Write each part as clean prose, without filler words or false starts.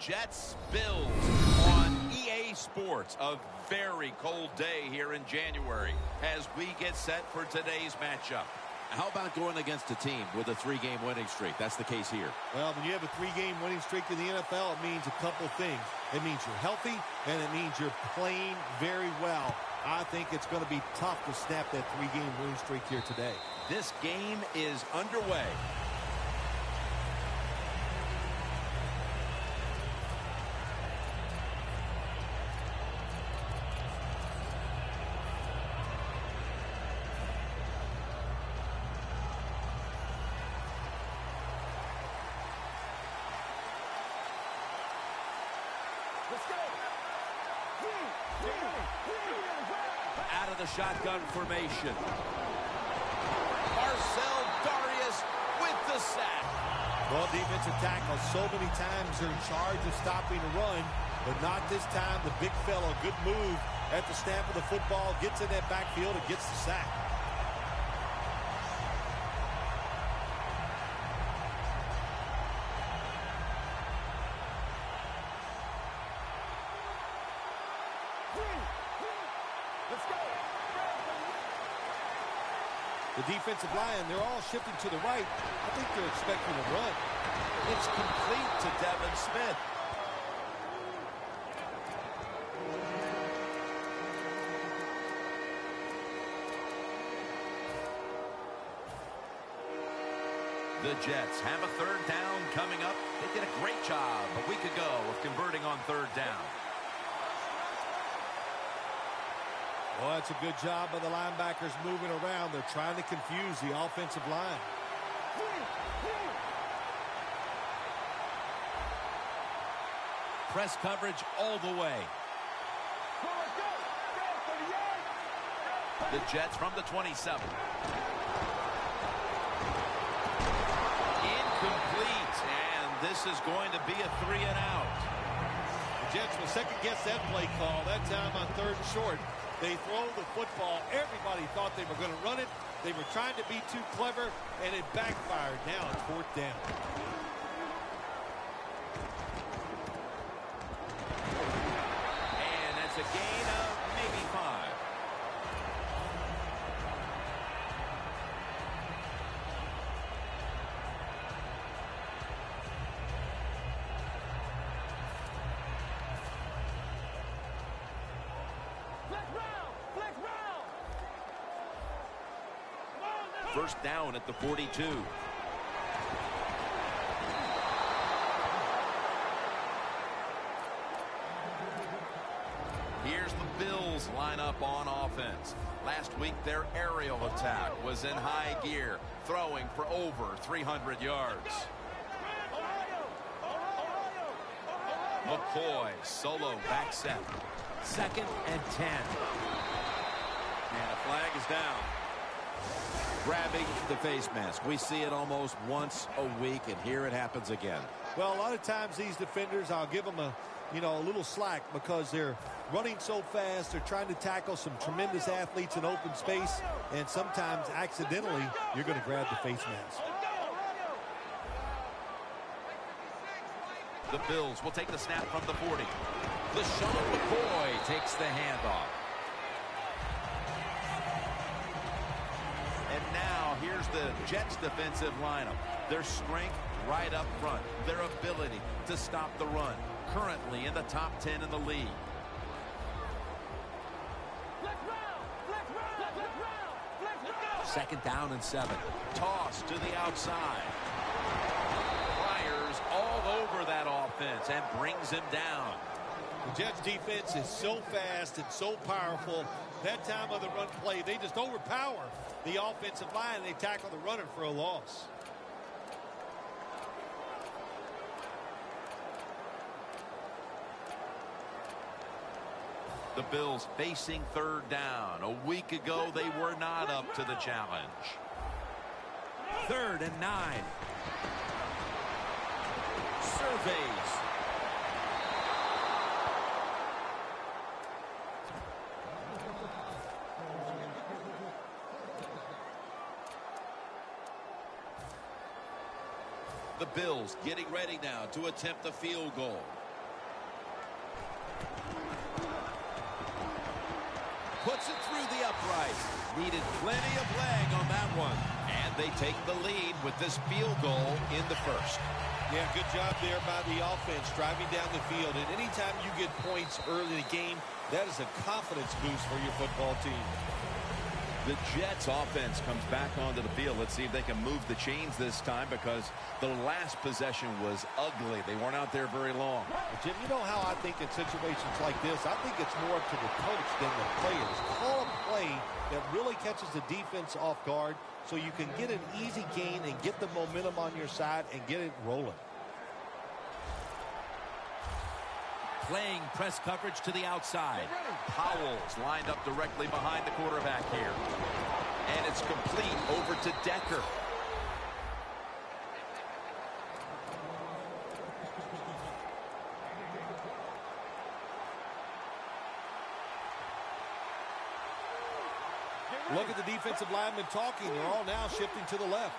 Jets Bills on EA Sports. A very cold day here in January as we get set for today's matchup. How about going against a team with a 3-game winning streak? That's the case here. Well, when you have a 3-game winning streak in the NFL, it means a couple things. It means you're healthy, and it means you're playing very well. I think it's going to be tough to snap that 3-game winning streak here today. This game is underway. Out of the shotgun formation. Marcel Darius with the sack. Well, defensive tackle, so many times they're in charge of stopping the run, but not this time. The big fella, good move at the snap of the football, gets in that backfield and gets the sack. The defensive line, they're all shifting to the right. I think they're expecting a run. It's complete to Devin Smith. The Jets have a third down coming up. They did a great job a week ago of converting on third down. Well, that's a good job by the linebackers moving around. They're trying to confuse the offensive line. Press coverage all the way. The Jets from the 27. Incomplete, and this is going to be a 3-and-out. The Jets will second-guess that play call. That time on third and short. They throw the football. Everybody thought they were going to run it. They were trying to be too clever, and it backfired. Now it's fourth down. And that's a gain of maybe 5. First down at the 42. Here's the Bills line up on offense. Last week, their aerial attack was in high gear, throwing for over 300 yards. McCoy, solo back set. 2nd and 10. And a flag is down. Grabbing the face mask. We see it almost once a week, and here it happens again. Well, a lot of times these defenders, I'll give them a little slack because they're running so fast. They're trying to tackle some tremendous athletes in open space, and sometimes accidentally you're going to grab the face mask. The Bills will take the snap from the 40. LaShawn McCoy takes the handoff. And now here's the Jets defensive lineup. Their strength right up front. Their ability to stop the run. Currently in the top 10 in the league. Second down and 7. Toss to the outside. Flyers all over that offense and brings him down. The Jets defense is so fast and so powerful. That time of the run play, they just overpower the offensive line. They tackle the runner for a loss. The Bills facing third down. A week ago, they were not up to the challenge. 3rd and 9. Surveys. The Bills getting ready now to attempt the field goal. Needed plenty of leg on that one. And they take the lead with this field goal in the first. Yeah, good job there by the offense, driving down the field. And anytime you get points early in the game, that is a confidence boost for your football team. The Jets offense comes back onto the field. Let's see if they can move the chains this time, because the last possession was ugly. They weren't out there very long. Well, Jim, you know how I think in situations like this, I think it's more up to the coach than the players. Call a play that really catches the defense off guard so you can get an easy gain and get the momentum on your side and get it rolling. Playing press coverage to the outside. Powell's lined up directly behind the quarterback here. And it's complete over to Decker. Look at the defensive linemen talking. They're all now shifting to the left.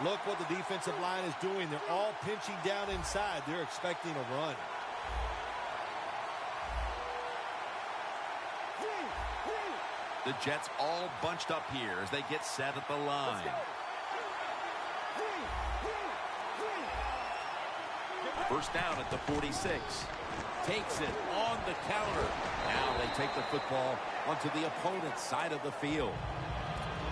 Look what the defensive line is doing. They're all pinching down inside. They're expecting a run. The Jets all bunched up here as they get set at the line. First down at the 46. Takes it on the counter. Now they take the football onto the opponent's side of the field.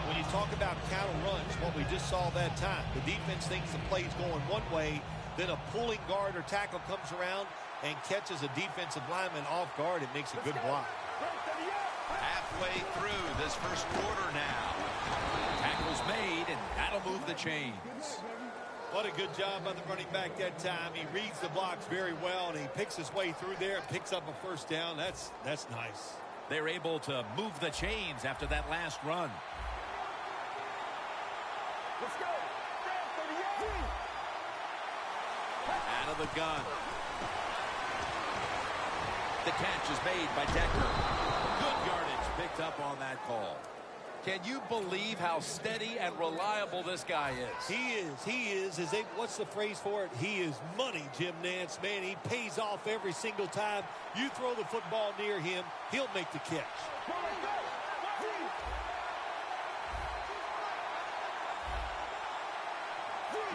When you talk about counter runs, what we just saw that time, the defense thinks the play's going one way, then a pulling guard or tackle comes around and catches a defensive lineman off guard and makes a good block. Halfway through this first quarter now. Tackle's made, and that'll move the chains. What a good job by the running back that time. He reads the blocks very well, and he picks his way through there and picks up a first down. That's nice. They're able to move the chains after that last run. Let's go. Out of the gun. The catch is made by Decker. Good yardage picked up on that call. Can you believe how steady and reliable this guy is? He is. What's the phrase for it? He is money, Jim Nance. Man, he pays off every single time. You throw the football near him, he'll make the catch.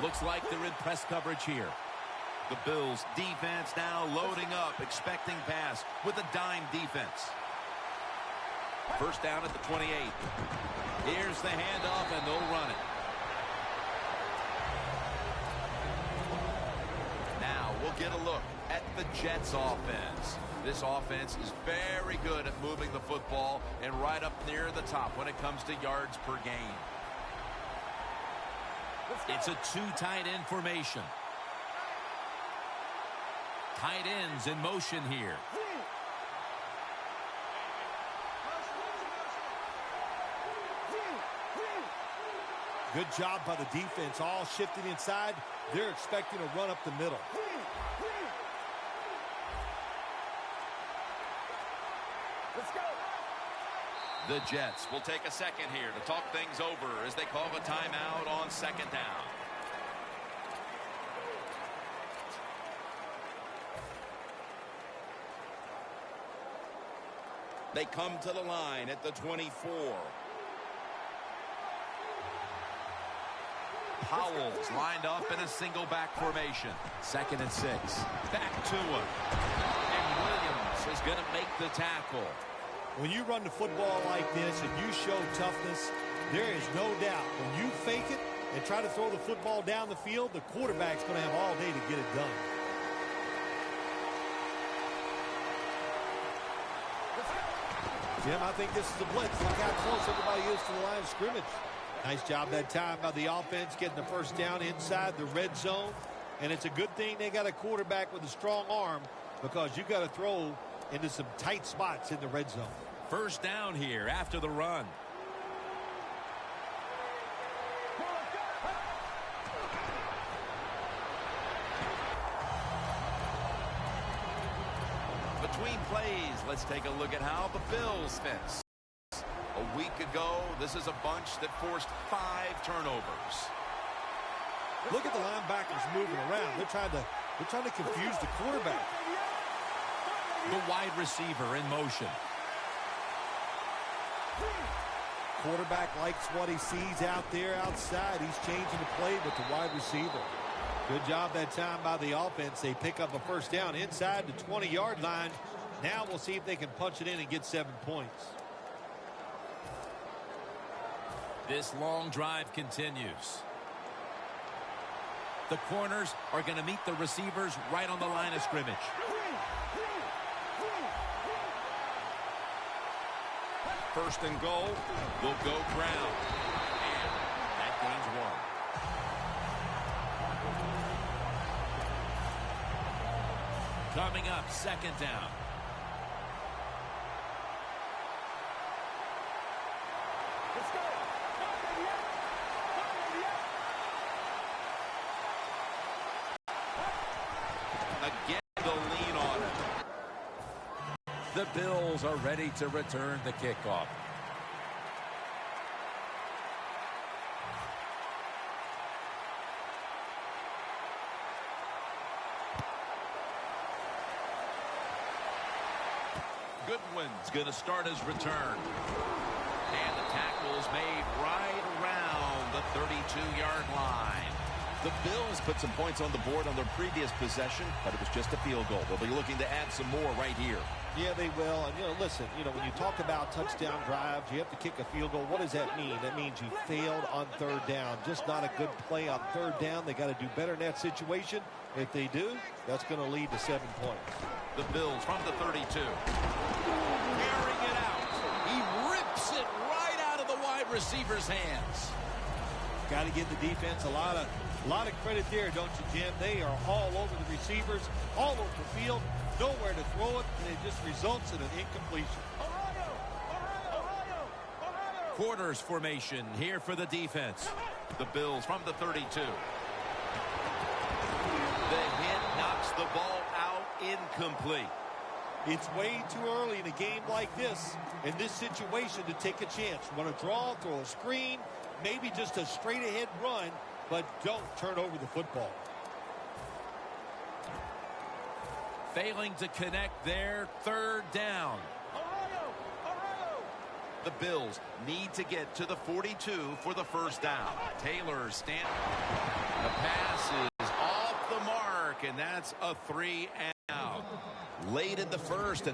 Looks like they're in press coverage here. The Bills defense now loading up, expecting pass with a dime defense. First down at the 28. Here's the handoff, and they'll run it. Now we'll get a look at the Jets offense. This offense is very good at moving the football and right up near the top when it comes to yards per game. It's a two tight end formation. Tight ends in motion here. Good job by the defense, all shifting inside. They're expecting a run up the middle. Let's go. The Jets will take a second here to talk things over as they call a timeout on second down. They come to the line at the 24. Powell's lined up in a single back formation. 2nd and 6. Back to him. And Williams is going to make the tackle. When you run the football like this and you show toughness, there is no doubt when you fake it and try to throw the football down the field, the quarterback's going to have all day to get it done. Jim, I think this is a blitz. Look how close everybody is to the line of scrimmage. Nice job that time by the offense getting the first down inside the red zone. And it's a good thing they got a quarterback with a strong arm, because you got to throw into some tight spots in the red zone. First down here after the run. Between plays, let's take a look at how the Bills fence. A week ago, this is a bunch that forced 5 turnovers. Look at the linebackers moving around. They're trying to confuse the quarterback. The wide receiver in motion. Quarterback likes what he sees out there outside. He's changing the play with the wide receiver. Good job that time by the offense. They pick up a first down inside the 20-yard line. Now we'll see if they can punch it in and get 7 points. This long drive continues. The corners are going to meet the receivers right on the line of scrimmage. First and goal. Will go ground. And that gains 1. Coming up, second down. Let's go. Again, the lean on it. The Bills are ready to return the kickoff. Goodwin's going to start his return. And the tackle's made right around the 32-yard line. The Bills put some points on the board on their previous possession, but it was just a field goal. They'll be looking to add some more right here. Yeah, they will. And, listen, when you talk about touchdown drives, you have to kick a field goal. What does that mean? That means you failed on third down. Just not a good play on third down. They got to do better in that situation. If they do, that's going to lead to 7 points. The Bills from the 32. Carrying it out. He rips it right out of the wide receiver's hands. Got to give the defense a lot of credit there, don't you, Jim? They are all over the receivers, all over the field, nowhere to throw it, and it just results in an incompletion. Quarters formation here for the defense. The Bills from the 32. The hit knocks the ball out, incomplete. It's way too early in a game like this, in this situation, to take a chance. You want to draw, throw a screen, maybe just a straight-ahead run, but don't turn over the football. Failing to connect there, third down. The Bills need to get to the 42 for the first down. Taylor standing. The pass is off the mark, and that's a 3 and out. Late in the first.